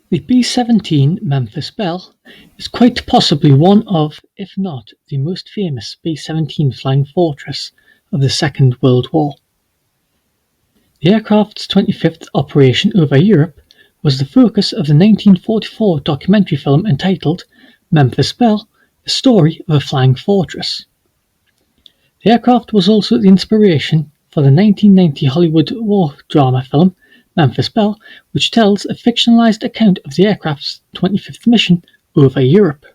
The B-17 Memphis Belle is quite possibly one of, if not the most famous B-17 flying fortress of the Second World War. The aircraft's 25th operation over Europe was the focus of the 1944 documentary film entitled Memphis Belle, The Story of a Flying Fortress. The aircraft was also the inspiration for the 1990 Hollywood war drama film Memphis Belle, which tells a fictionalized account of the aircraft's 25th mission over Europe.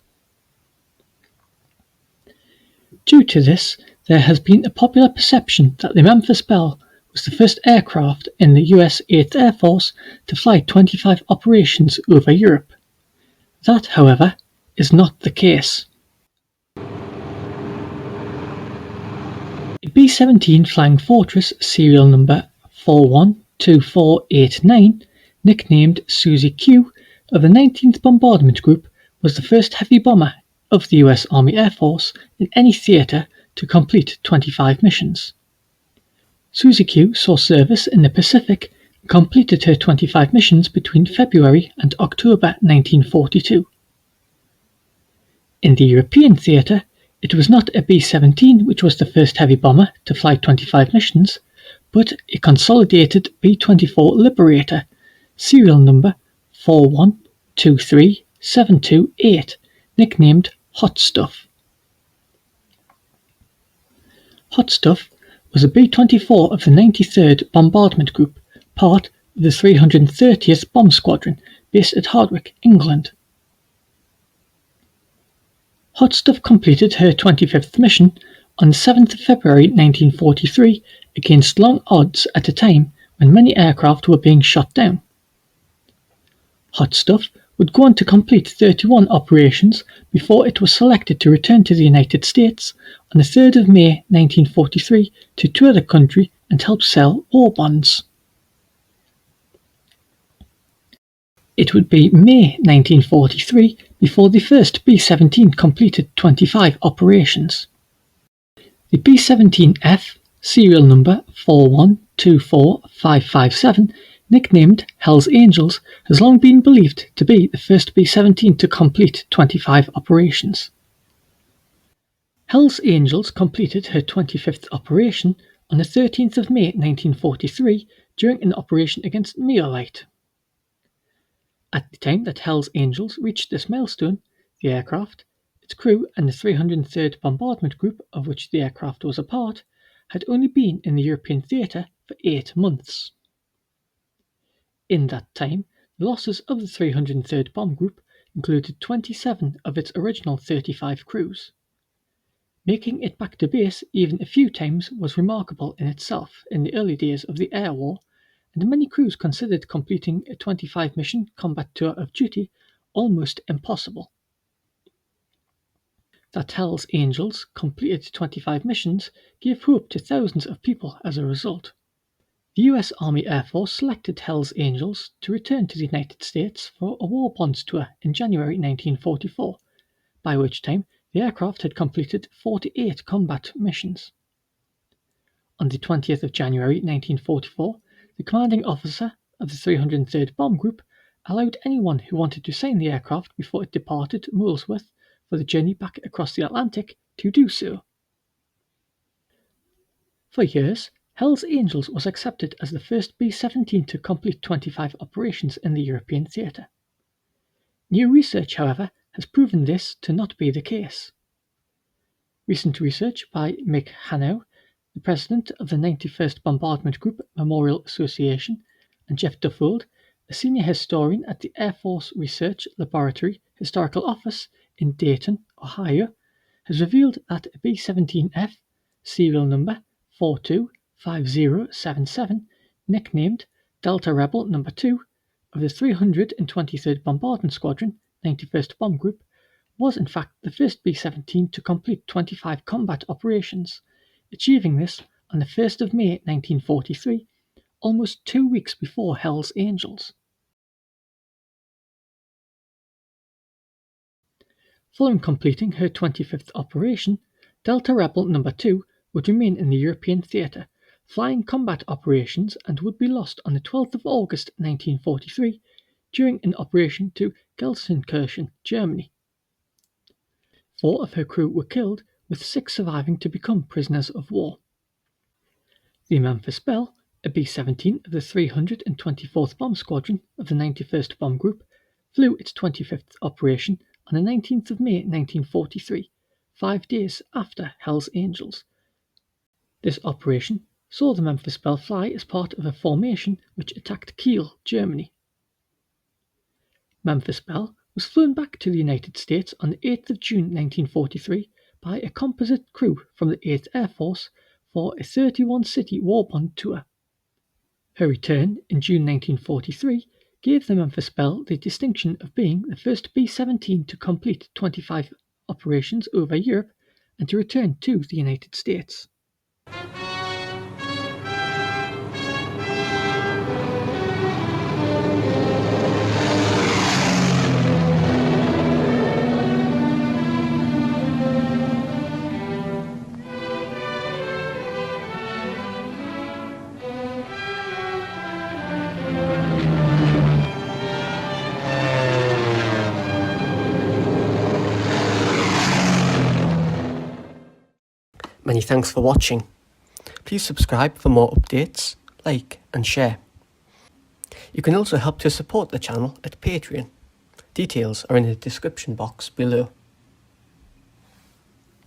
Due to this, there has been a popular perception that the Memphis Belle was the first aircraft in the US 8th Air Force to fly 25 operations over Europe. That, however, is not the case. A B-17 Flying Fortress serial number 412489, nicknamed Susie Q, of the 19th Bombardment Group, was the first heavy bomber of the US Army Air Force in any theatre to complete 25 missions. Susie Q saw service in the Pacific and completed her 25 missions between February and October 1942. In the European theatre, it was not a B-17 which was the first heavy bomber to fly 25 missions, but a consolidated B-24 Liberator, serial number 4123728, nicknamed Hot Stuff. Hot Stuff was a B-24 of the 93rd Bombardment Group, part of the 330th Bomb Squadron, based at Hardwick, England. Hot Stuff completed her 25th mission on the 7th of February 1943 against long odds at a time when many aircraft were being shot down. Hot Stuff would go on to complete 31 operations before it was selected to return to the United States on the 3rd of May 1943 to tour the country and help sell war bonds. It would be May 1943 before the first B-17 completed 25 operations. The B-17F, serial number 4124557, nicknamed Hell's Angels, has long been believed to be the first B-17 to complete 25 operations. Hell's Angels completed her 25th operation on the 13th of May 1943 during an operation against meteorite. At the time that Hell's Angels reached this milestone, the aircraft, its crew and the 303rd Bombardment Group, of which the aircraft was a part, had only been in the European theatre for 8 months. In that time, the losses of the 303rd Bomb Group included 27 of its original 35 crews. Making it back to base even a few times was remarkable in itself in the early days of the air war, and many crews considered completing a 25-mission combat tour of duty almost impossible. That Hell's Angels completed 25 missions gave hope to thousands of people as a result. The US Army Air Force selected Hell's Angels to return to the United States for a war bonds tour in January 1944, by which time the aircraft had completed 48 combat missions. On the 20th of January 1944, the commanding officer of the 303rd Bomb Group allowed anyone who wanted to sign the aircraft before it departed Molesworth for the journey back across the Atlantic to do so. For years, Hell's Angels was accepted as the first B-17 to complete 25 operations in the European theatre. New research, however, has proven this to not be the case. Recent research by Mick Hanow, the president of the 91st Bombardment Group Memorial Association, and Jeff Duffield, a senior historian at the Air Force Research Laboratory Historical Office in Dayton, Ohio, has revealed that a B-17F, serial number 425077, nicknamed Delta Rebel No. 2 of the 323rd Bombardment Squadron, 91st Bomb Group, was in fact the first B-17 to complete 25 combat operations, achieving this on the 1st of May 1943, almost 2 weeks before Hell's Angels. Following completing her 25th operation, Delta Rebel No. 2 would remain in the European theatre, flying combat operations, and would be lost on the 12th of August 1943 during an operation to Gelsenkirchen, Germany. 4 of her crew were killed, with 6 surviving to become prisoners of war. The Memphis Belle, a B-17 of the 324th Bomb Squadron of the 91st Bomb Group, flew its 25th operation on the 19th of May 1943, 5 days after Hell's Angels. This operation saw the Memphis Belle fly as part of a formation which attacked Kiel, Germany. Memphis Belle was flown back to the United States on the 8th of June 1943 by a composite crew from the 8th Air Force for a 31-city war bond tour. Her return in June 1943 gave the Memphis Belle the distinction of being the first B-17 to complete 25 operations over Europe and to return to the United States. Many thanks for watching. Please subscribe for more updates, like and share. You can also help to support the channel at Patreon. Details are in the description box below.